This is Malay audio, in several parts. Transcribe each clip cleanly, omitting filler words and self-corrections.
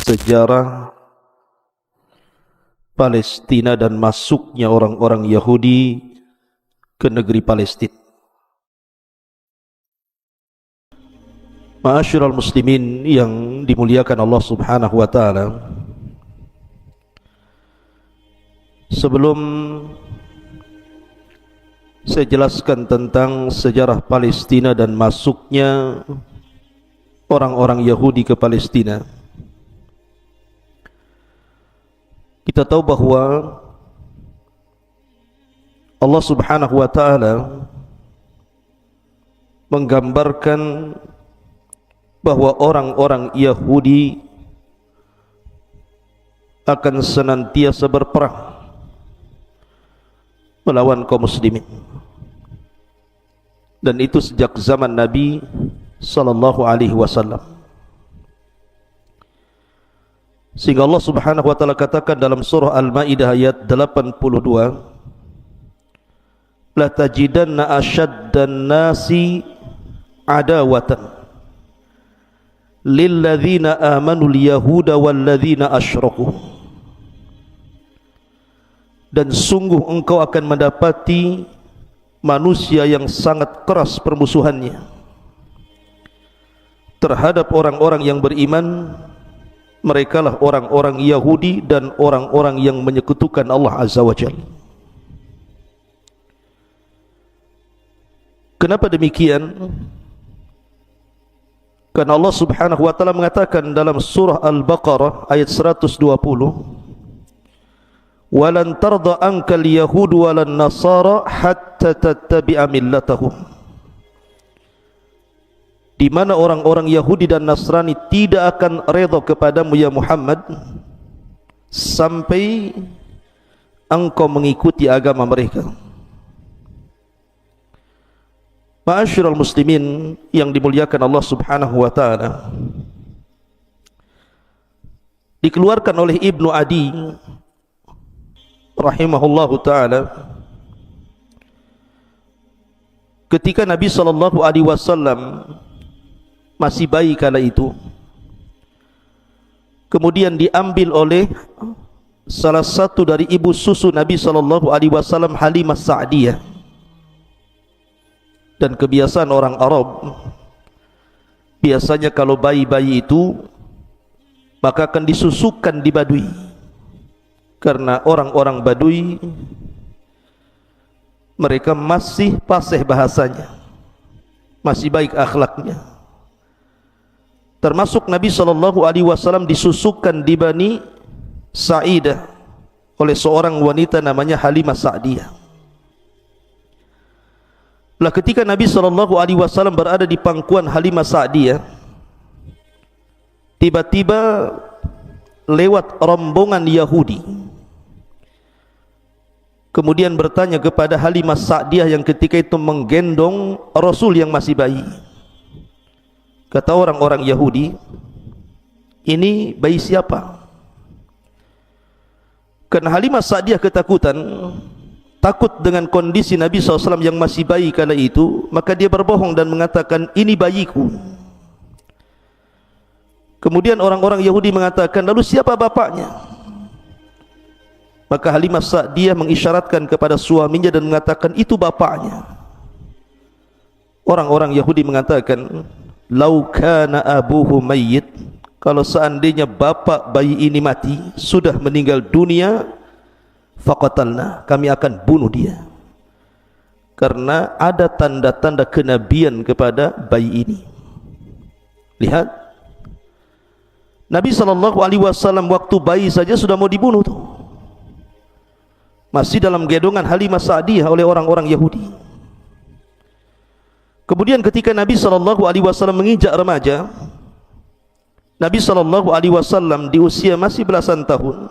sejarah Palestina dan masuknya orang-orang Yahudi ke negeri Palestina. Ma'asyiral muslimin yang dimuliakan Allah Subhanahu wa taala, sebelum saya jelaskan tentang sejarah Palestina dan masuknya orang-orang Yahudi ke Palestina, kita tahu bahwa Allah Subhanahu wa taala menggambarkan bahwa orang-orang Yahudi akan senantiasa berperang melawan kaum muslimin, dan itu sejak zaman Nabi sallallahu alaihi wasallam. Sehingga Allah Subhanahu wa taala katakan dalam surah Al-Maidah ayat 82, la tajidanna ashaddan nasi adawatan lilladzina amanu al-yahuda walladzina asyraku. Dan sungguh engkau akan mendapati manusia yang sangat keras permusuhannya terhadap orang-orang yang beriman. Merekalah orang-orang Yahudi dan orang-orang yang menyekutukan Allah Azza wa Jalla. Kenapa demikian? Karena Allah Subhanahu wa taala mengatakan dalam surah Al-Baqarah ayat 120, "Walan tarda ankal yahudu walan nasara hatta tattabi'a millatahum." Di mana orang-orang Yahudi dan Nasrani tidak akan redha kepadamu ya Muhammad sampai engkau mengikuti agama mereka. Ma'asyiral muslimin yang dimuliakan Allah Subhanahu wa taala, dikeluarkan oleh Ibnu Adi rahimahullahu taala ketika Nabi sallallahu alaihi wasallam masih bayi kala itu, kemudian diambil oleh salah satu dari ibu susu Nabi sallallahu alaihi wasallam, Halimah Sa'diyah. Dan kebiasaan orang Arab, biasanya kalau bayi-bayi itu maka akan disusukan di Badui, karena orang-orang Badui mereka masih fasih bahasanya, masih baik akhlaknya. Termasuk Nabi sallallahu alaihi wasallam disusukan di Bani Sa'idah oleh seorang wanita namanya Halimah Sa'diyah. Lah ketika Nabi sallallahu alaihi wasallam berada di pangkuan Halimah Sa'diyah, tiba-tiba lewat rombongan Yahudi, kemudian bertanya kepada Halimah Sa'diyah yang ketika itu menggendong Rasul yang masih bayi. Kata orang-orang Yahudi, ini bayi siapa? Karena Halimah Sa'diyah ketakutan, takut dengan kondisi Nabi SAW yang masih bayi kala itu, maka dia berbohong dan mengatakan, ini bayiku. Kemudian orang-orang Yahudi mengatakan, lalu siapa bapaknya? Maka Halimah Sa'diyah mengisyaratkan kepada suaminya dan mengatakan, itu bapaknya. Orang-orang Yahudi mengatakan, lau kana abuhu mayyit, kalau seandainya bapak bayi ini mati, sudah meninggal dunia, faqatalna, kami akan bunuh dia, karena ada tanda-tanda kenabian kepada bayi ini. Lihat, Nabi SAW waktu bayi saja sudah mau dibunuh tuh, masih dalam gendongan Halimah Sa'diyah oleh orang-orang Yahudi. Kemudian ketika Nabi SAW menginjak remaja, Nabi SAW di usia masih belasan tahun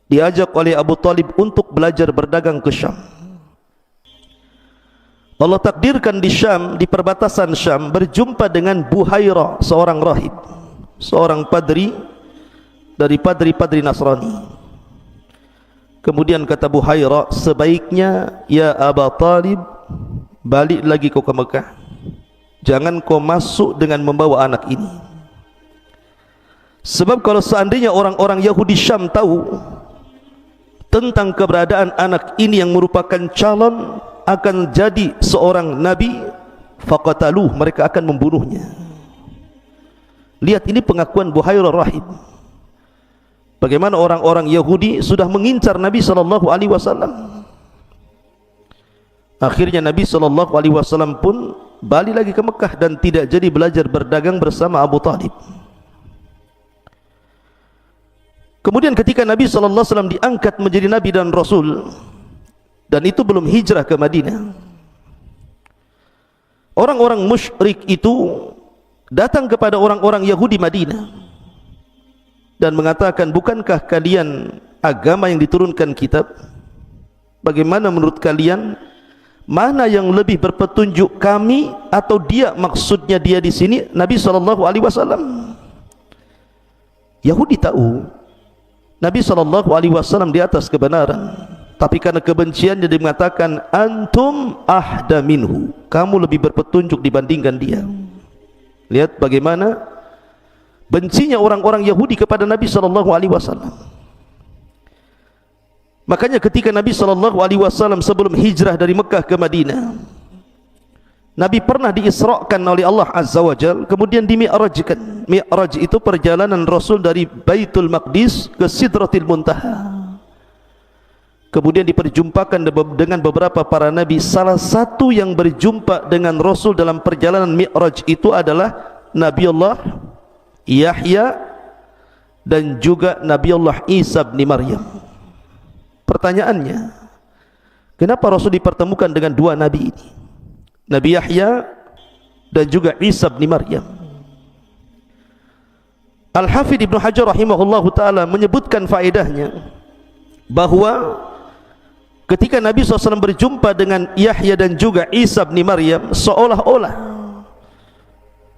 diajak oleh Abu Talib untuk belajar berdagang ke Syam. Allah takdirkan di Syam, di perbatasan Syam, berjumpa dengan Buhairah, seorang rahib, seorang padri dari padri-padri Nasrani. Kemudian kata Buhairah, sebaiknya ya Abu Talib, balik lagi kau ke Mekah, jangan kau masuk dengan membawa anak ini. Sebab kalau seandainya orang-orang Yahudi Syam tahu tentang keberadaan anak ini yang merupakan calon akan jadi seorang nabi, faqataluh, mereka akan membunuhnya. Lihat ini pengakuan Buhairah Rahib. Bagaimana orang-orang Yahudi sudah mengincar Nabi SAW. Akhirnya Nabi SAW pun balik lagi ke Mekah dan tidak jadi belajar berdagang bersama Abu Talib. Kemudian ketika Nabi SAW diangkat menjadi Nabi dan Rasul, dan itu belum hijrah ke Madinah, orang-orang musyrik itu datang kepada orang-orang Yahudi Madinah dan mengatakan, bukankah kalian agama yang diturunkan kitab? Bagaimana menurut kalian, mana yang lebih berpetunjuk, kami atau dia? Maksudnya dia di sini Nabi SAW. Yahudi tahu Nabi SAW di atas kebenaran, tapi karena kebenciannya dia mengatakan, antum ahda minhu, kamu lebih berpetunjuk dibandingkan dia. Lihat bagaimana bencinya orang-orang Yahudi kepada Nabi SAW. Makanya ketika Nabi SAW sebelum hijrah dari Mekah ke Madinah, Nabi pernah diisrakan oleh Allah Azza wa Jal, kemudian dimi'rajkan. Mi'raj itu perjalanan Rasul dari Baitul Maqdis ke Sidratil Muntaha. Kemudian diperjumpakan dengan beberapa para nabi. Salah satu yang berjumpa dengan Rasul dalam perjalanan Mi'raj itu adalah Nabi Allah Yahya dan juga Nabi Allah Isa bin Maryam. Pertanyaannya, kenapa Rasul dipertemukan dengan dua nabi ini, Nabi Yahya dan juga Isa bin Maryam? Al-Hafidh Ibnu Hajar rahimahullahu ta'ala menyebutkan faedahnya bahwa ketika Nabi SAW berjumpa dengan Yahya dan juga Isa bin Maryam, seolah-olah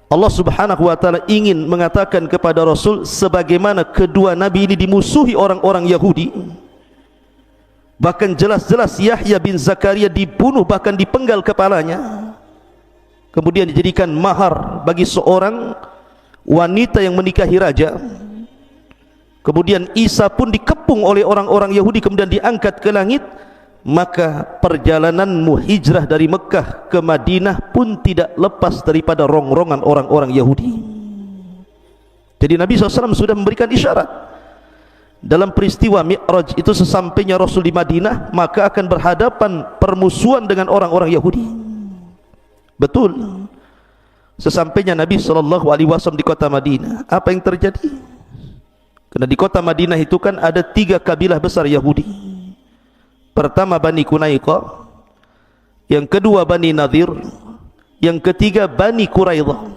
Allah Subhanahu wa ta'ala ingin mengatakan kepada Rasul, sebagaimana kedua nabi ini dimusuhi orang-orang Yahudi, bahkan jelas-jelas Yahya bin Zakaria dibunuh, bahkan dipenggal kepalanya, kemudian dijadikan mahar bagi seorang wanita yang menikahi raja. Kemudian Isa pun dikepung oleh orang-orang Yahudi kemudian diangkat ke langit. Maka perjalananmu hijrah dari Mekah ke Madinah pun tidak lepas daripada rongrongan orang-orang Yahudi. Jadi Nabi SAW sudah memberikan isyarat dalam peristiwa Mi'raj itu, sesampainya Rasul di Madinah maka akan berhadapan permusuhan dengan orang-orang Yahudi. Betul, sesampainya Nabi SAW di kota Madinah, apa yang terjadi? Karena di kota Madinah itu kan ada 3 kabilah besar Yahudi. Pertama Bani Qunaiqah, yang kedua Bani Nadir, yang ketiga Bani Quraidah.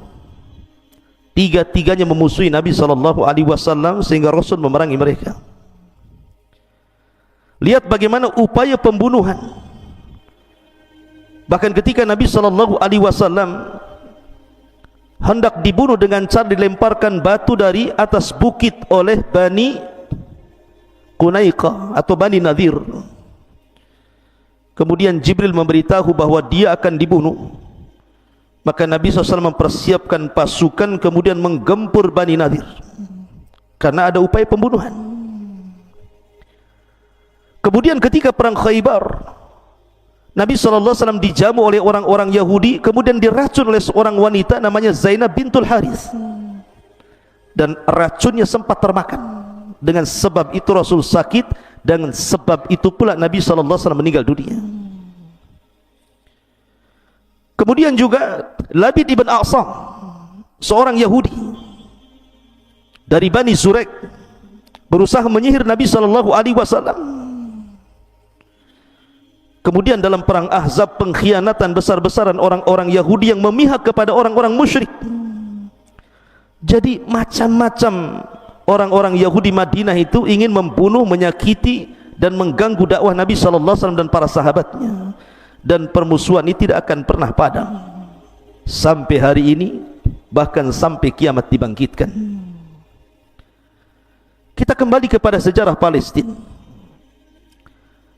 Tiga-tiganya memusuhi Nabi SAW sehingga Rasul memerangi mereka. Lihat bagaimana upaya pembunuhan. Bahkan ketika Nabi SAW hendak dibunuh dengan cara dilemparkan batu dari atas bukit oleh Bani Qunaiqah atau Bani Nadir, kemudian Jibril memberitahu bahwa dia akan dibunuh, maka Nabi SAW mempersiapkan pasukan kemudian menggempur Bani Nadir karena ada upaya pembunuhan. Kemudian ketika perang Khaybar, Nabi SAW dijamu oleh orang-orang Yahudi, kemudian diracun oleh seorang wanita namanya Zainab bintul Harith, dan racunnya sempat termakan. Dengan sebab itu Rasul sakit, dengan sebab itu pula Nabi SAW meninggal dunia. Kemudian juga Labid ibn A'sam, seorang Yahudi dari Bani Zurek, berusaha menyihir Nabi SAW. Kemudian dalam perang Ahzab, pengkhianatan besar-besaran orang-orang Yahudi yang memihak kepada orang-orang musyrik. Jadi macam-macam orang-orang Yahudi Madinah itu ingin membunuh, menyakiti dan mengganggu dakwah Nabi SAW dan para sahabatnya, dan permusuhan ini tidak akan pernah padam sampai hari ini, bahkan sampai kiamat dibangkitkan. Kita kembali kepada sejarah Palestina.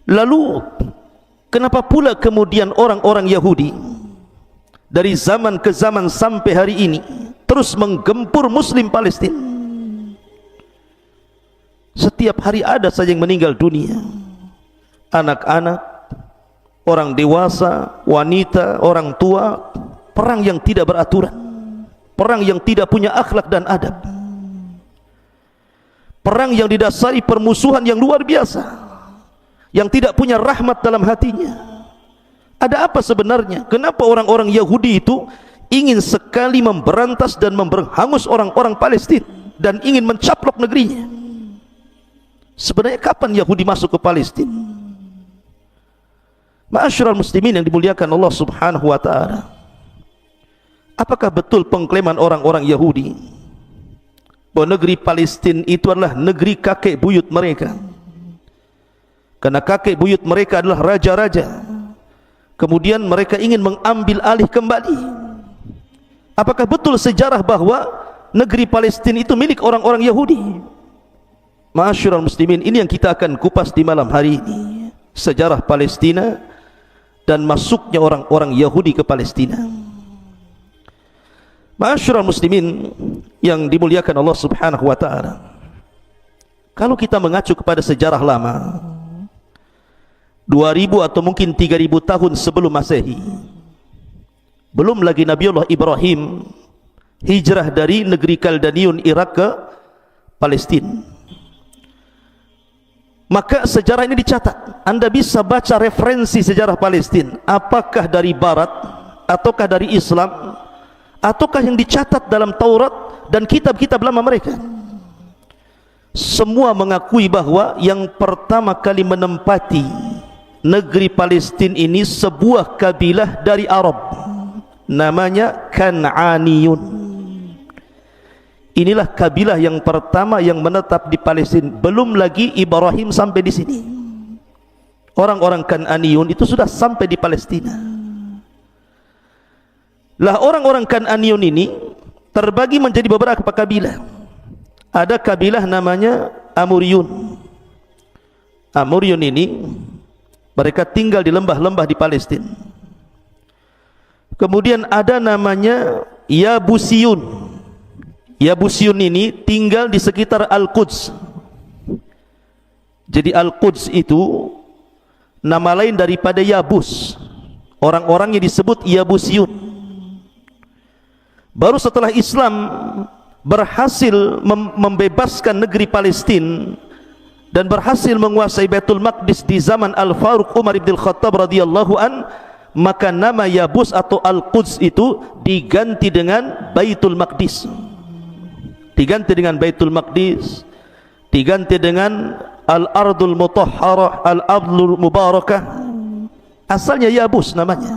Lalu kenapa pula kemudian orang-orang Yahudi dari zaman ke zaman sampai hari ini terus menggempur Muslim Palestina? Setiap hari ada saja yang meninggal dunia. Anak-anak, orang dewasa, wanita, orang tua. Perang yang tidak beraturan, perang yang tidak punya akhlak dan adab, perang yang didasari permusuhan yang luar biasa, yang tidak punya rahmat dalam hatinya. Ada apa sebenarnya? Kenapa orang-orang Yahudi itu ingin sekali memberantas dan memberhangus orang-orang Palestina dan ingin mencaplok negerinya? Sebenarnya kapan Yahudi masuk ke Palestina? Ma'asyiral muslimin yang dimuliakan Allah Subhanahu wa taala, apakah betul pengklaiman orang-orang Yahudi bahwa negeri Palestina itu adalah negeri kakek buyut mereka? Karena kakek buyut mereka adalah raja-raja, kemudian mereka ingin mengambil alih kembali. Apakah betul sejarah bahwa negeri Palestina itu milik orang-orang Yahudi? Ma'asyiral muslimin, ini yang kita akan kupas di malam hari ini, sejarah Palestina dan masuknya orang-orang Yahudi ke Palestina. Ma'asyiral muslimin yang dimuliakan Allah Subhanahu wa taala, kalau kita mengacu kepada sejarah lama, 2000 atau mungkin 3000 tahun sebelum Masehi, belum lagi Nabiullah Ibrahim hijrah dari negeri Kaldaniun Irak ke Palestina, maka sejarah ini dicatat. Anda bisa baca referensi sejarah Palestina, apakah dari barat ataukah dari Islam ataukah yang dicatat dalam Taurat dan kitab-kitab lama mereka. Semua mengakui bahwa yang pertama kali menempati negeri Palestina ini sebuah kabilah dari Arab, namanya Kan'aniyun. Inilah kabilah yang pertama yang menetap di Palestina. Belum lagi Ibrahim sampai di sini. Orang-orang Kan'aniyun itu sudah sampai di Palestina. Lah orang-orang Kan'aniyun ini terbagi menjadi beberapa kabilah. Ada kabilah namanya Amuriyun. Amuriyun ini mereka tinggal di lembah-lembah di Palestina. Kemudian ada namanya Yabusiyun. Yabusiyun ini tinggal di sekitar Al-Quds. Jadi Al-Quds itu nama lain daripada Yabus. Orang-orangnya disebut Yabusiyun. Baru setelah Islam berhasil membebaskan negeri Palestina dan berhasil menguasai Baitul Maqdis di zaman Al-Faruq Umar ibn Khattab radhiyallahu an, maka nama Yabus atau Al-Quds itu diganti dengan Baitul Maqdis. Diganti dengan Baitul Maqdis, diganti dengan Al-Ardul Mutahharah, Al-Ardul Mubarakah. Asalnya Yabus namanya,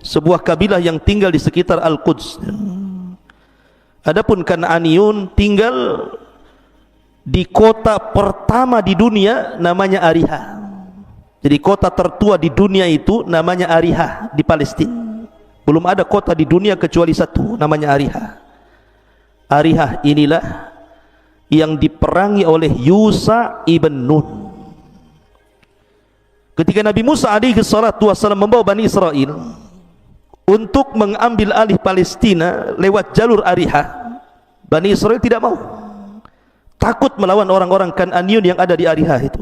sebuah kabilah yang tinggal di sekitar Al-Quds. Adapun Kan'aniyun tinggal di kota pertama di dunia namanya Ariha. Jadi kota tertua di dunia itu namanya Ariha di Palestina. Belum ada kota di dunia kecuali satu, namanya Ariha. Ariha inilah yang diperangi oleh Yusha ibn Nun. Ketika Nabi Musa alaihi salatu wasallam membawa Bani Israel untuk mengambil alih Palestina lewat jalur Ariha, Bani Israel tidak mau, takut melawan orang-orang Kan'aniyun yang ada di Ariha itu.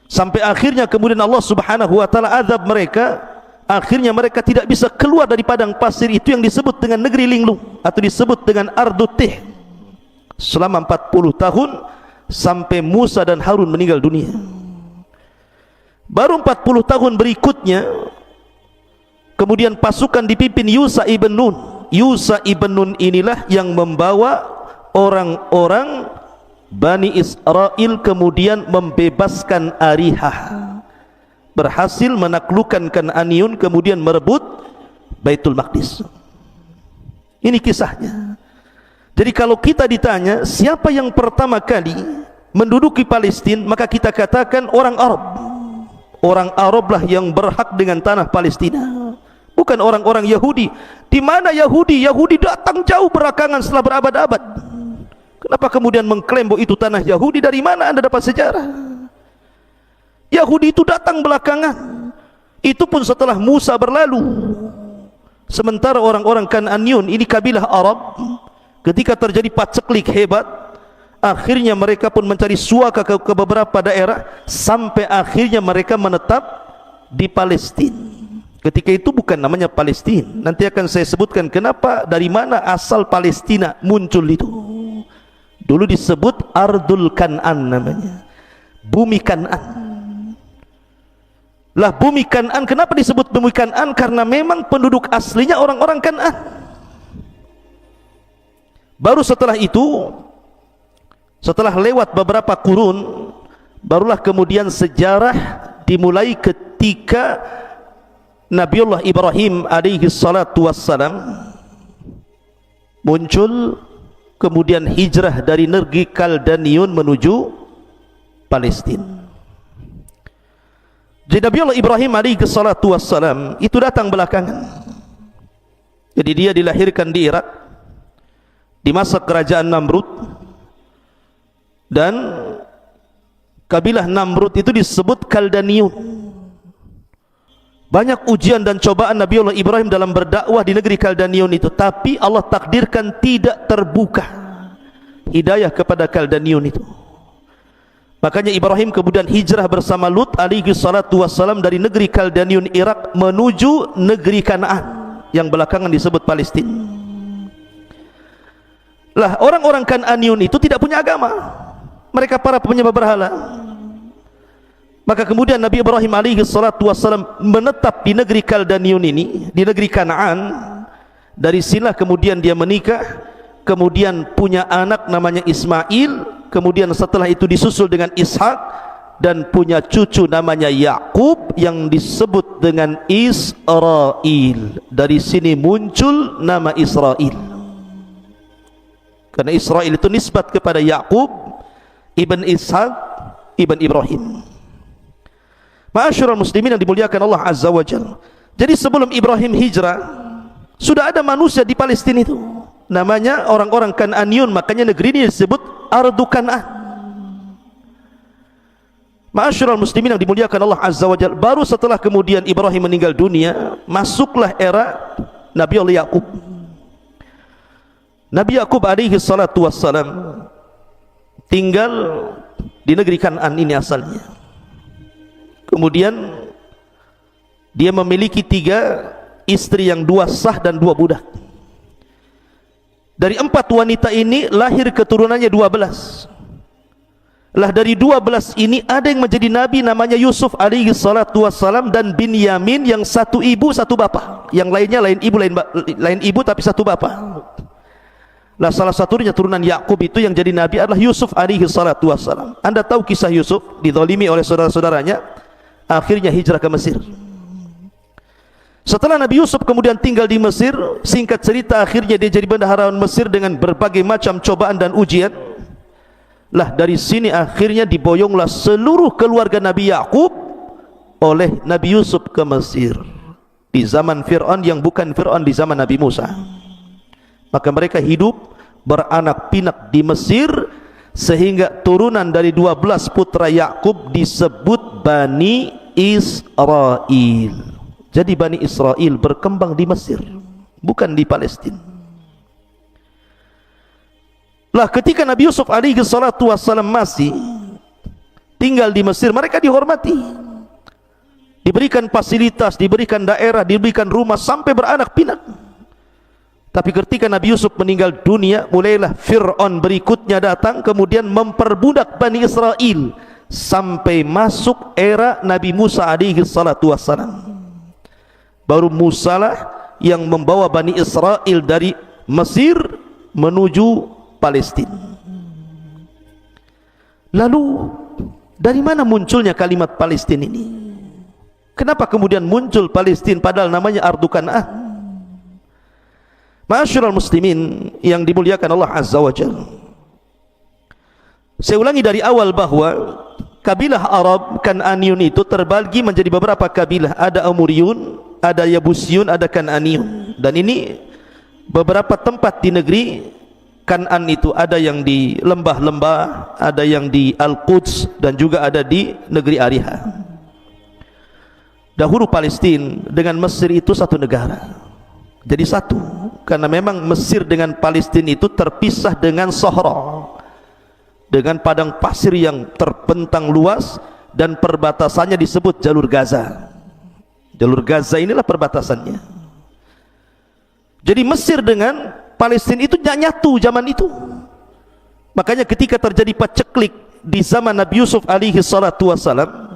Sampai akhirnya kemudian Allah Subhanahu wa taala azab mereka. Akhirnya mereka tidak bisa keluar dari padang pasir itu yang disebut dengan negeri linglung atau disebut dengan Ardutih selama 40 tahun sampai Musa dan Harun meninggal dunia. Baru 40 tahun berikutnya kemudian pasukan dipimpin Yusha ibn Nun. Yusha ibn Nun inilah yang membawa orang-orang Bani Israel kemudian membebaskan Ariha, berhasil menaklukkan Kan'aniyun, kemudian merebut Baitul Maqdis. Ini kisahnya. Jadi kalau kita ditanya siapa yang pertama kali menduduki Palestina, maka kita katakan orang Arab. Orang Arablah yang berhak dengan tanah Palestina, bukan orang-orang Yahudi. Di mana Yahudi? Yahudi datang jauh belakangan setelah berabad-abad. Kenapa kemudian mengklaim bahwa itu tanah Yahudi? Dari mana Anda dapat sejarah? Yahudi itu datang belakangan, itu pun setelah Musa berlalu. Sementara orang-orang Kan'aniyun ini kabilah Arab, ketika terjadi paceklik hebat Akhirnya mereka pun mencari suaka ke beberapa daerah, sampai akhirnya mereka menetap di Palestina. Ketika itu bukan namanya Palestina. Nanti akan saya sebutkan kenapa, dari mana asal Palestina muncul itu. Dulu disebut Ardul Kan'an namanya, bumi Kan'an. Lah bumi Kan'an, kenapa disebut bumi Kan'an? Karena memang penduduk aslinya orang-orang Kan'an. Baru setelah itu, setelah lewat beberapa kurun, barulah kemudian sejarah dimulai ketika Nabiullah Ibrahim alaihi salatu wassalam muncul, kemudian hijrah dari negeri Kaldaniun menuju Palestina. Jadi Nabiullah Ibrahim alaihi salatu wassalam itu datang belakangan. Jadi dia dilahirkan di Irak di masa kerajaan Namrud, dan kabilah Namrud itu disebut Kaldaniun. Banyak ujian dan cobaan Nabiullah Ibrahim dalam berdakwah di negeri Kaldaniun itu, tapi Allah takdirkan tidak terbuka hidayah kepada Kaldaniun itu. Makanya Ibrahim kemudian hijrah bersama Lut alaihi salatu wassalam dari negeri Kaldaniun Irak menuju negeri Kanaan yang belakangan disebut Palestina. Lah orang-orang Kananiun itu tidak punya agama, mereka para penyembah berhala. Maka kemudian Nabi Ibrahim alaihi salatu wassalam menetap di negeri Kaldaniun ini, di negeri Kanaan. Dari sinilah kemudian dia menikah, kemudian punya anak namanya Ismail, kemudian setelah itu disusul dengan Ishak, dan punya cucu namanya Yakub yang disebut dengan Israel. Dari sini muncul nama Israel, karena Israel itu nisbat kepada Yakub ibn Ishak ibn Ibrahim. Ma'asyiral muslimin yang dimuliakan Allah Azza wa Jalla. Jadi sebelum Ibrahim hijrah, sudah ada manusia di Palestina itu, namanya orang-orang Kan'aniun. Makanya negeri ini disebut Ardu Kan'an. Ma'asyiral muslimin yang dimuliakan Allah Azza wa Jalla. Baru setelah kemudian Ibrahim meninggal dunia, masuklah era Nabi Allah Yakub. Nabi Yakub alaihi salatu wassalam tinggal di negeri Kan'an ini asalnya. Kemudian dia memiliki 3 istri yang 2 sah dan 2 budak. Dari 4 wanita ini lahir keturunannya 12. Lah dari 12 ini ada yang menjadi nabi namanya Yusuf alaihi salatu wassalam, dan Binyamin yang satu ibu satu bapak, yang lainnya lain ibu tapi satu bapak. Lah salah satunya turunan Yakub itu yang jadi nabi adalah Yusuf alaihi salatu wassalam. Anda tahu kisah Yusuf dizalimi oleh saudara-saudaranya, akhirnya hijrah ke Mesir. Setelah Nabi Yusuf kemudian tinggal di Mesir, singkat cerita akhirnya dia jadi bendahara Mesir dengan berbagai macam cobaan dan ujian. Lah dari sini akhirnya diboyonglah seluruh keluarga Nabi Yakub oleh Nabi Yusuf ke Mesir di zaman Fir'aun yang bukan Fir'aun di zaman Nabi Musa. Maka mereka hidup beranak pinak di Mesir, sehingga turunan dari 12 putra Yakub disebut Bani Israel. Jadi Bani Israel berkembang di Mesir, bukan di Palestina. Lah ketika Nabi Yusuf alaihi salatu wassalam masih tinggal di Mesir, mereka dihormati, diberikan fasilitas, diberikan daerah, diberikan rumah, sampai beranak pinak. Tapi ketika Nabi Yusuf meninggal dunia, mulailah Fir'aun berikutnya datang, kemudian memperbudak Bani Israel sampai masuk era Nabi Musa alaihi salatu wassalam. Baru Musa lah yang membawa Bani Israel dari Mesir menuju Palestina. Lalu dari mana munculnya kalimat Palestina ini? Kenapa kemudian muncul Palestina padahal namanya Ardu Kan'an? Ma'asyiral muslimin yang dimuliakan Allah Azza wa Jalla. Saya ulangi dari awal bahwa kabilah Arab Kan'aniun itu terbagi menjadi beberapa kabilah. Ada Amuriyun, ada Yabusiyun, ada Kan'aniun. Dan ini beberapa tempat di negeri Kan'an itu, ada yang di lembah-lembah, ada yang di Al-Quds, dan juga ada di negeri Ariha. Dahulu Palestina dengan Mesir itu satu negara, jadi satu, karena memang Mesir dengan Palestina itu terpisah dengan Sahara. dengan padang pasir yang terbentang luas dan perbatasannya disebut jalur Gaza. Jalur Gaza inilah perbatasannya. Jadi Mesir dengan Palestina itu nyatu zaman itu. Makanya ketika terjadi paceklik di zaman Nabi Yusuf alaihi salatu wassalam,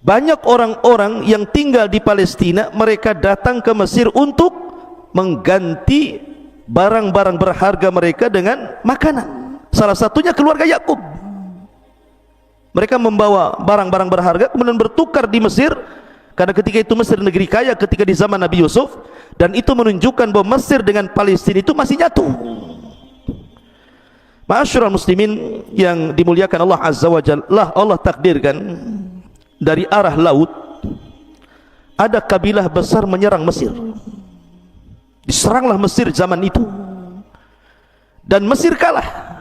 banyak orang-orang yang tinggal di Palestina mereka datang ke Mesir untuk mengganti barang-barang berharga mereka dengan makanan. Salah satunya keluarga Yakub. Mereka membawa barang-barang berharga kemudian bertukar di Mesir, karena ketika itu Mesir negeri kaya ketika di zaman Nabi Yusuf, dan itu menunjukkan bahwa Mesir dengan Palestina itu masih nyatu. Ma'asyiral muslimin yang dimuliakan Allah Azza wa Jalla, Allah takdirkan dari arah laut ada kabilah besar menyerang Mesir. Diseranglah Mesir zaman itu, dan Mesir kalah.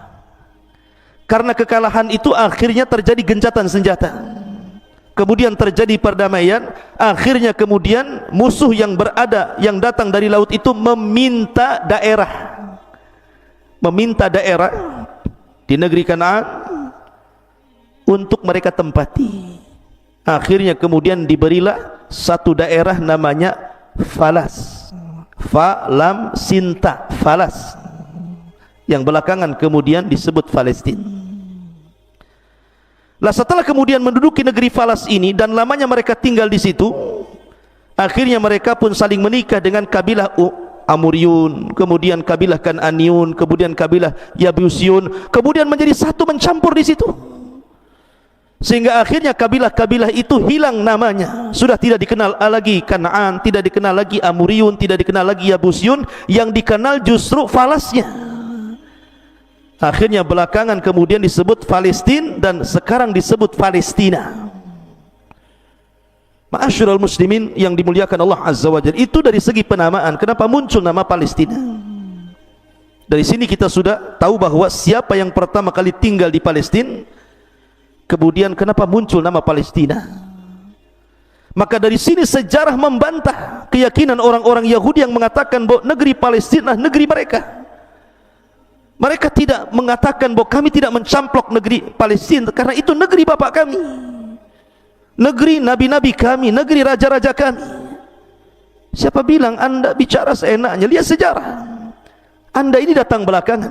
Karena kekalahan itu akhirnya terjadi gencatan senjata, kemudian terjadi perdamaian. Akhirnya kemudian musuh yang datang dari laut itu meminta daerah di negeri Kanaan untuk mereka tempati. Akhirnya kemudian diberilah satu daerah namanya Falas, Falam Sinta, Falas, yang belakangan kemudian disebut Palestina. Lah setelah kemudian menduduki negeri Falas ini dan lamanya mereka tinggal di situ, akhirnya mereka pun saling menikah dengan kabilah Amuriyun, kemudian kabilah Kan'aniyun, kemudian kabilah Yabusyun, kemudian menjadi satu mencampur di situ. Sehingga akhirnya kabilah-kabilah itu hilang namanya, sudah tidak dikenal lagi Kan'an, tidak dikenal lagi Amuriyun, tidak dikenal lagi Yabusyun, yang dikenal justru Falasnya. Akhirnya belakangan kemudian disebut Palestina dan sekarang disebut Palestina. Ma'asyiral muslimin yang dimuliakan Allah Azza wa Jalla, itu dari segi penamaan. Kenapa muncul nama Palestina? Dari sini kita sudah tahu bahwa siapa yang pertama kali tinggal di Palestina, kemudian kenapa muncul nama Palestina. Maka dari sini sejarah membantah keyakinan orang-orang Yahudi yang mengatakan bahwa negeri Palestina negeri mereka. Mereka tidak mengatakan bahwa kami tidak mencamplok negeri Palestina karena itu negeri bapak kami, negeri nabi-nabi kami, negeri raja-raja kami. Siapa bilang Anda bicara seenaknya? Lihat sejarah. Anda ini datang belakangan.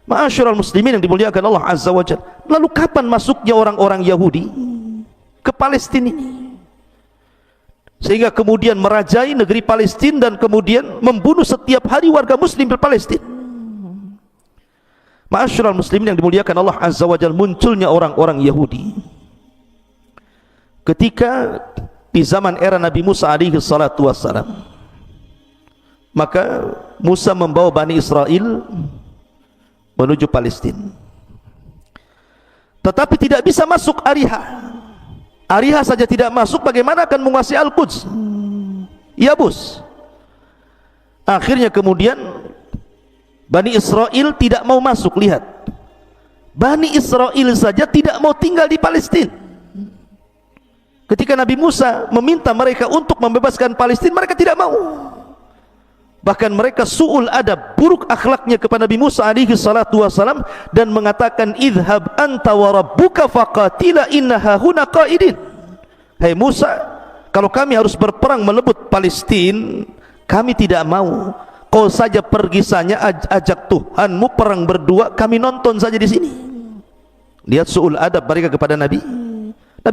Ma'asyiral muslimin yang dimuliakan Allah Azza wa Jalla. Lalu kapan masuknya orang-orang Yahudi ke Palestina ini? Sehingga kemudian merajai negeri Palestina dan kemudian membunuh setiap hari warga muslim di Palestina. Ma'asyiral muslimin yang dimuliakan Allah Azza wa Jalla, munculnya orang-orang Yahudi ketika di zaman era Nabi Musa alaihi salatu wassalam. Maka Musa membawa Bani Israel menuju Palestina, tetapi tidak bisa masuk Ariha. Ariha saja tidak masuk, bagaimana akan menguasai Al-Quds, Yabus. Akhirnya kemudian Bani Israel tidak mau masuk. Lihat, Bani Israel saja tidak mau tinggal di Palestina. Ketika Nabi Musa meminta mereka untuk membebaskan Palestina, mereka tidak mau. Bahkan mereka su'ul adab, buruk akhlaknya kepada Nabi Musa alaihi salatu wassalam, dan mengatakan idhab anta wa rabbuka faqatila inna hahuna qaidin. Hai Musa, kalau kami harus berperang melebut Palestina, kami tidak mau. Kau saja pergi saja, ajak Tuhanmu perang berdua, kami nonton saja di sini. Lihat su'ul adab mereka kepada Nabi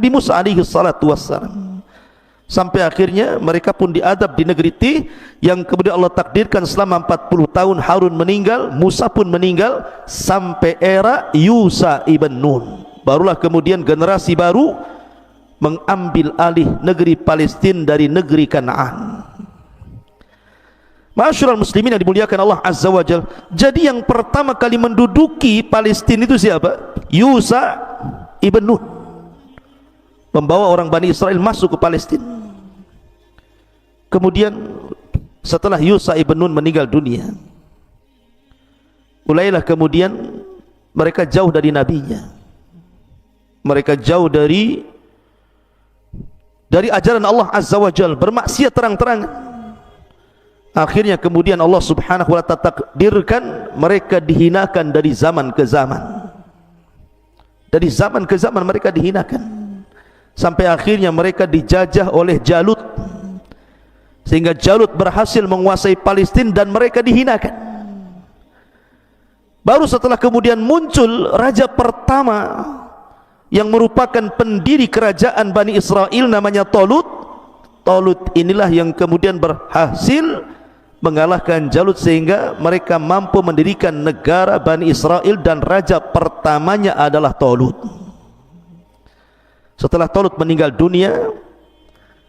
Musa alaihi salatu wassalam. Sampai akhirnya mereka pun diadab di negeri Tih, yang kemudian Allah takdirkan selama 40 tahun Harun meninggal, Musa pun meninggal, sampai era Yusa ibn Nun. Barulah kemudian generasi baru mengambil alih negeri Palestina dari negeri Kanaan. Ma'asyiral muslimin yang dimuliakan Allah Azza wa Jalla, jadi yang pertama kali menduduki Palestina itu siapa? Yusa ibn Nun, membawa orang Bani Israel masuk ke Palestina. Kemudian setelah Yusa ibn Nun meninggal dunia, mulailah kemudian mereka jauh dari nabinya, mereka jauh dari ajaran Allah Azza wa Jalla, bermaksiat terang-terangan. Akhirnya kemudian Allah subhanahu wa ta'ala takdirkan mereka dihinakan dari zaman ke zaman. Dari zaman ke zaman mereka dihinakan, sampai akhirnya mereka dijajah oleh Jalut, sehingga Jalut berhasil menguasai Palestina dan mereka dihinakan. Baru setelah kemudian muncul raja pertama yang merupakan pendiri kerajaan Bani Israel, namanya Talut. Talut inilah yang kemudian berhasil mengalahkan Jalut sehingga mereka mampu mendirikan negara Bani Israel, dan raja pertamanya adalah Talut. Setelah Talut meninggal dunia,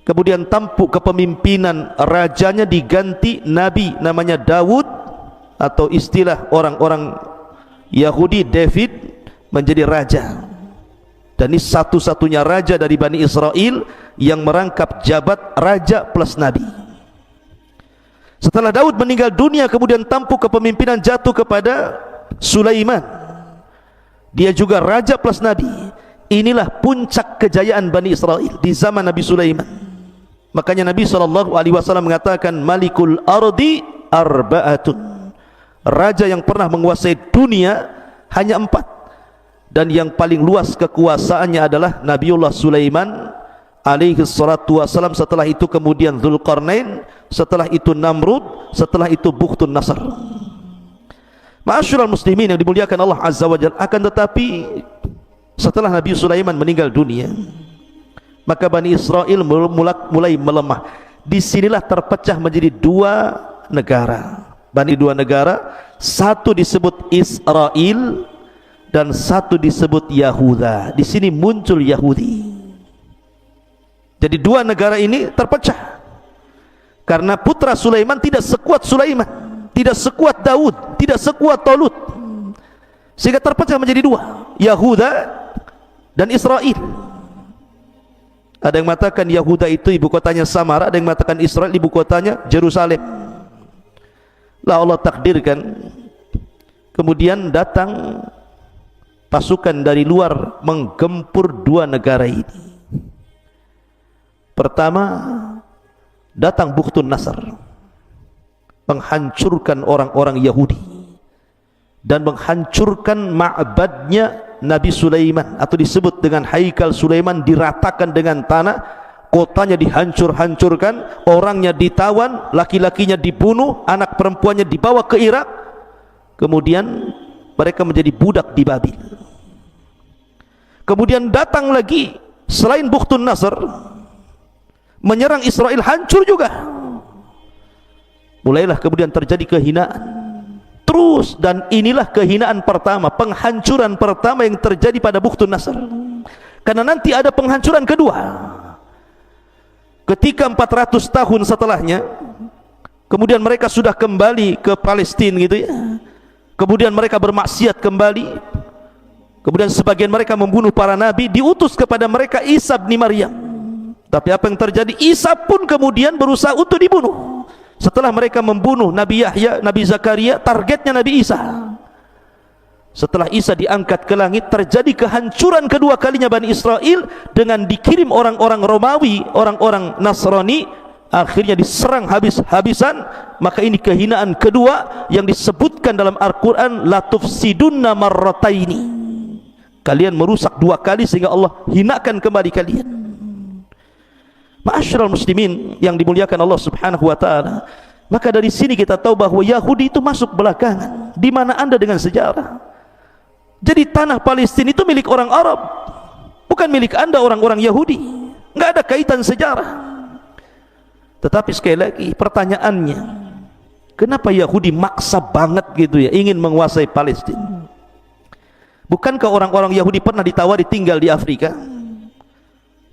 kemudian tampuk kepemimpinan rajanya diganti nabi namanya Daud, atau istilah orang-orang Yahudi David, menjadi raja. Dan ini satu-satunya raja dari Bani Israel yang merangkap jabat raja plus nabi. Setelah Daud meninggal dunia, kemudian tampuk kepemimpinan jatuh kepada Sulaiman. Dia juga raja plus nabi. Inilah puncak kejayaan Bani Israel di zaman Nabi Sulaiman. Makanya Nabi SAW mengatakan, Malikul Ardi Arba'atun. Raja yang pernah menguasai dunia hanya 4, dan yang paling luas kekuasaannya adalah Nabiullah Sulaiman alaihi salatu wassalam. Setelah itu kemudian Dzulqarnain, setelah itu Namrud, setelah itu Bukhtun Nasr. Ma'asyiral muslimin yang dimuliakan Allah Azza wa Jalla, akan tetapi setelah Nabi Sulaiman meninggal dunia, maka Bani Israel mulai melemah. Disinilah terpecah menjadi 2 negara. Dua negara, satu disebut Israel dan satu disebut Yahuda. Di sini muncul Yahudi. Jadi 2 negara ini terpecah karena putra Sulaiman tidak sekuat Sulaiman, tidak sekuat Daud, tidak sekuat Talut, sehingga terpecah menjadi 2, Yahuda dan Israel. Ada yang mengatakan Yahuda itu ibu kotanya Samara, ada yang mengatakan Israel ibu kotanya Jerusalem. Lah Allah takdirkan kemudian datang pasukan dari luar menggempur 2 negara ini. Pertama datang Bukhtun Nasr, menghancurkan orang-orang Yahudi dan menghancurkan ma'badnya Nabi Sulaiman, atau disebut dengan Haikal Sulaiman, diratakan dengan tanah. Kotanya dihancur-hancurkan, orangnya ditawan, laki-lakinya dibunuh, anak perempuannya dibawa ke Irak. Kemudian mereka menjadi budak di Babil. Kemudian datang lagi selain Bukhtun Nasr, menyerang Israel, hancur juga. Mulailah kemudian terjadi kehinaan terus, dan inilah kehinaan pertama, penghancuran pertama yang terjadi pada Bukhtun Nasr. Karena nanti ada penghancuran kedua. Ketika 400 tahun setelahnya, kemudian mereka sudah kembali ke Palestina gitu ya. Kemudian mereka bermaksiat kembali. Kemudian sebagian mereka membunuh para nabi, diutus kepada mereka Isa bin Maryam. Tapi apa yang terjadi? Isa pun kemudian berusaha untuk dibunuh. Setelah mereka membunuh Nabi Yahya, Nabi Zakaria, targetnya Nabi Isa. Setelah Isa diangkat ke langit, terjadi kehancuran kedua kalinya Bani Israel dengan dikirim orang-orang Romawi, orang-orang Nasrani, akhirnya diserang habis-habisan. Maka ini kehinaan kedua yang disebutkan dalam Al-Quran, la tufsidunna marrataini. Kalian merusak 2 kali sehingga Allah hinakan kembali kalian. Ma'asyiral muslimin yang dimuliakan Allah Subhanahu wa taala. Maka dari sini kita tahu bahwa Yahudi itu masuk belakangan. Di mana Anda dengan sejarah? Jadi tanah Palestina itu milik orang Arab, bukan milik Anda orang-orang Yahudi. Enggak ada kaitan sejarah. Tetapi sekali lagi pertanyaannya, kenapa Yahudi maksa banget gitu ya ingin menguasai Palestina? Bukankah orang-orang Yahudi pernah ditawari tinggal di Afrika,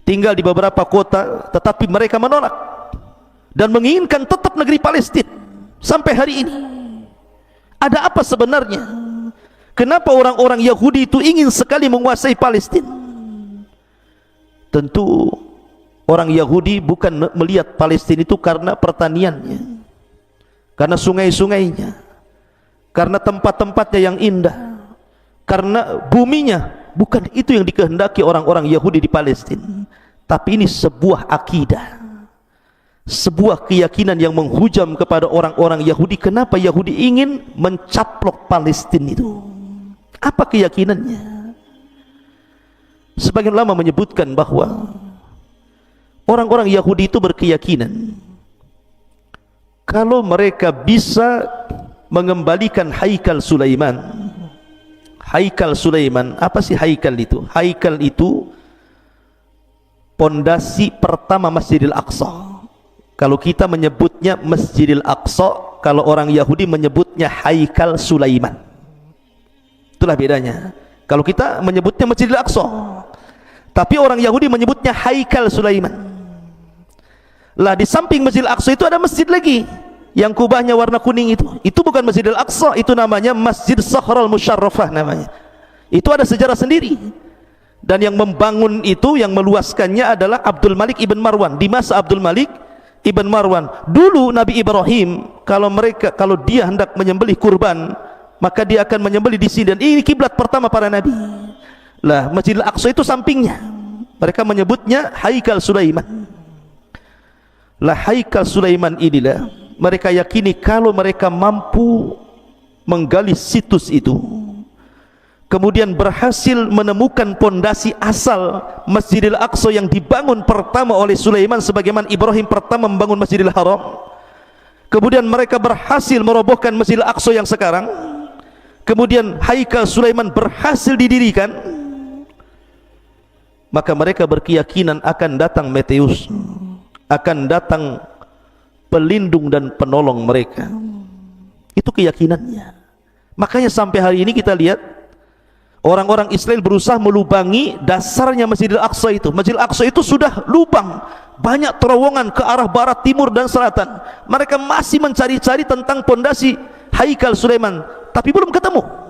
tinggal di beberapa kota, tetapi mereka menolak dan menginginkan tetap negeri Palestina sampai hari ini? Ada apa sebenarnya? Kenapa orang-orang Yahudi itu ingin sekali menguasai Palestina? Tentu orang Yahudi bukan melihat Palestina itu karena pertaniannya, karena sungai-sungainya, karena tempat-tempatnya yang indah, karena buminya. Bukan itu yang dikehendaki orang-orang Yahudi di Palestina. Tapi ini sebuah akidah. sebuah keyakinan yang menghujam kepada orang-orang Yahudi. Kenapa Yahudi ingin mencaplok Palestina itu? Apa keyakinannya? Sebagian ulama menyebutkan bahwa orang-orang Yahudi itu berkeyakinan kalau mereka bisa mengembalikan Haikal Sulaiman. Haikal Sulaiman, apa sih Haikal itu? Haikal itu pondasi pertama Masjidil Aqsa. Kalau kita menyebutnya Masjidil Aqsa, kalau orang Yahudi menyebutnya Haikal Sulaiman. Itulah bedanya. Kalau kita menyebutnya Masjidil Aqsa, tapi orang Yahudi menyebutnya Haikal Sulaiman. Lah di samping Masjidil Aqsa itu ada masjid lagi yang kubahnya warna kuning itu. Itu bukan Masjidil Aqsa, itu namanya Masjid Sakhral Musyarrafah namanya. Itu ada sejarah sendiri. Dan yang membangun itu, yang meluaskannya adalah Abdul Malik ibn Marwan. Di masa Abdul Malik ibn Marwan, dulu Nabi Ibrahim kalau dia hendak menyembelih kurban, maka dia akan menyembelih di sini, dan ini kiblat pertama para nabi. Lah Masjidil Aqsa itu sampingnya, mereka menyebutnya Haikal Sulaiman. Lah Haikal Sulaiman inilah mereka yakini kalau mereka mampu menggali situs itu, kemudian berhasil menemukan pondasi asal Masjidil Aqsa yang dibangun pertama oleh Sulaiman, sebagaimana Ibrahim pertama membangun Masjidil Haram. Kemudian mereka berhasil merobohkan Masjidil Aqsa yang sekarang. Kemudian Haikal Sulaiman berhasil didirikan. Maka mereka berkeyakinan akan datang Meteus, akan datang pelindung dan penolong mereka. Itu keyakinannya. Makanya sampai hari ini kita lihat orang-orang Israel berusaha melubangi dasarnya Masjidil Aqsa itu. Masjidil Aqsa itu sudah lubang, banyak terowongan ke arah barat, timur dan selatan. Mereka masih mencari-cari tentang pondasi Haikal Sulaiman, tapi belum ketemu.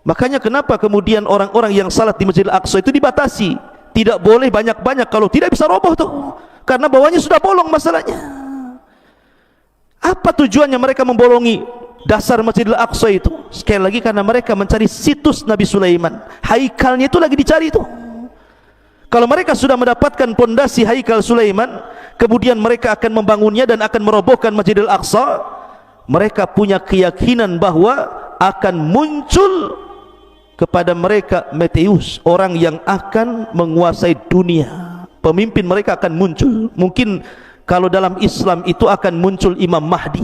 Makanya kenapa kemudian orang-orang yang salat di Masjidil Aqsa itu dibatasi, tidak boleh banyak-banyak, kalau tidak bisa roboh tuh, karena bawahnya sudah bolong masalahnya. Apa tujuannya mereka membolongi dasar Masjidil Aqsa itu? Sekali lagi karena mereka mencari situs Nabi Sulaiman. Haikalnya itu lagi dicari itu. Kalau mereka sudah mendapatkan pondasi Haikal Sulaiman, kemudian mereka akan membangunnya dan akan merobohkan Masjidil Aqsa. Mereka punya keyakinan bahwa akan muncul kepada mereka Meteus, orang yang akan menguasai dunia. Pemimpin mereka akan muncul. Mungkin kalau dalam Islam itu akan muncul Imam Mahdi.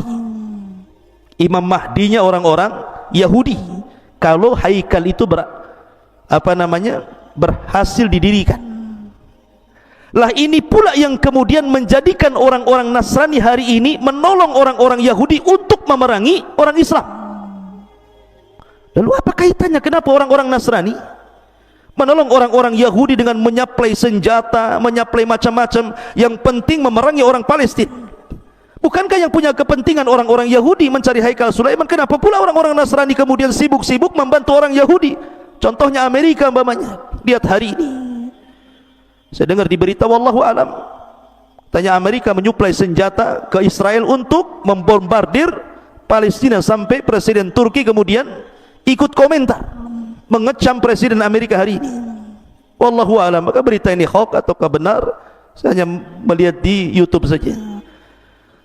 Imam Mahdinya orang-orang Yahudi. Kalau Haikal itu berhasil didirikan. Lah ini pula yang kemudian menjadikan orang-orang Nasrani hari ini menolong orang-orang Yahudi untuk memerangi orang Islam. Lalu apa kaitannya? Kenapa orang-orang Nasrani menolong orang-orang Yahudi dengan menyaplai senjata, menyaplai macam-macam, yang penting memerangi orang Palestina? Bukankah yang punya kepentingan orang-orang Yahudi mencari Haikal Sulaiman? Kenapa pula orang-orang Nasrani kemudian sibuk-sibuk membantu orang Yahudi? Contohnya Amerika umpamanya. Lihat hari ini, saya dengar di berita, wallahu alam, tanya Amerika menyuplai senjata ke Israel untuk membombardir Palestina, sampai Presiden Turki kemudian ikut komentar mengecam Presiden Amerika hari ini. Wallahu alam, maka berita ini hoax ataukah benar, saya hanya melihat di YouTube saja.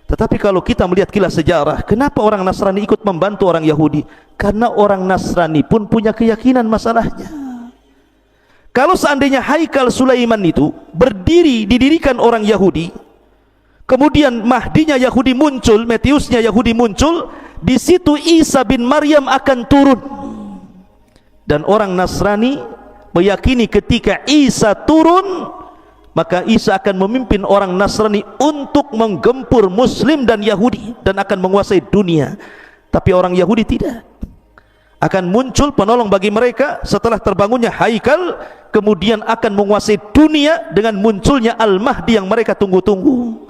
Tetapi kalau kita melihat kilas sejarah, kenapa orang Nasrani ikut membantu orang Yahudi? Karena orang Nasrani pun punya keyakinan masalahnya. Kalau seandainya Haikal Sulaiman itu didirikan orang Yahudi, kemudian Mahdinya Yahudi muncul, Meteusnya Yahudi muncul, di situ Isa bin Maryam akan turun. Dan orang Nasrani meyakini ketika Isa turun, maka Isa akan memimpin orang Nasrani untuk menggempur Muslim dan Yahudi dan akan menguasai dunia. Tapi orang Yahudi tidak. Akan muncul penolong bagi mereka setelah terbangunnya Haikal, kemudian akan menguasai dunia dengan munculnya Al-Mahdi yang mereka tunggu-tunggu.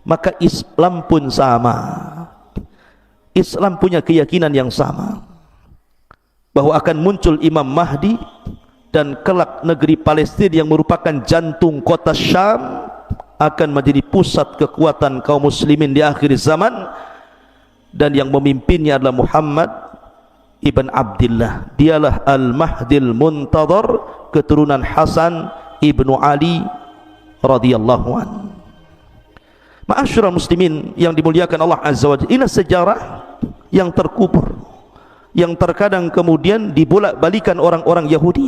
Maka Islam pun sama. Islam punya keyakinan yang sama, bahwa akan muncul Imam Mahdi, dan kelak negeri Palestina yang merupakan jantung kota Syam akan menjadi pusat kekuatan kaum muslimin di akhir zaman, dan yang memimpinnya adalah Muhammad ibn Abdullah. Dialah Al-Mahdil Muntadhar, keturunan Hasan ibnu Ali radhiyallahu anhu. Ma'asyiral muslimin yang dimuliakan Allah Azza wa Jalla, ini sejarah yang terkubur, yang terkadang kemudian dibolak-balikan orang-orang Yahudi.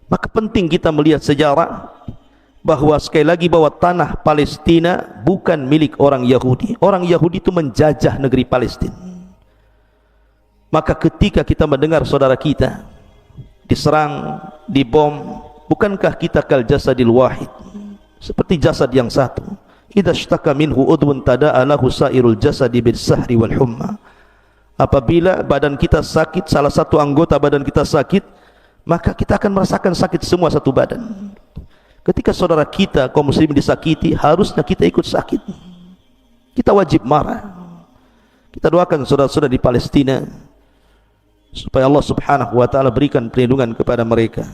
Maka penting kita melihat sejarah bahwa sekali lagi bahwa tanah Palestina bukan milik orang Yahudi. Orang Yahudi itu menjajah negeri Palestina. Maka ketika kita mendengar saudara kita diserang, dibom, bukankah kita kal jasadil wahid, seperti jasad yang satu? Idza ishtaka minhu udwun tada'a lahu sairul jasadi bis sahri wal humma. Apabila badan kita sakit, salah satu anggota badan kita sakit, maka kita akan merasakan sakit semua satu badan. Ketika saudara kita kaum muslimin disakiti, harusnya kita ikut sakit. Kita wajib marah. Kita doakan saudara-saudara di Palestina supaya Allah Subhanahu wa taala berikan perlindungan kepada mereka.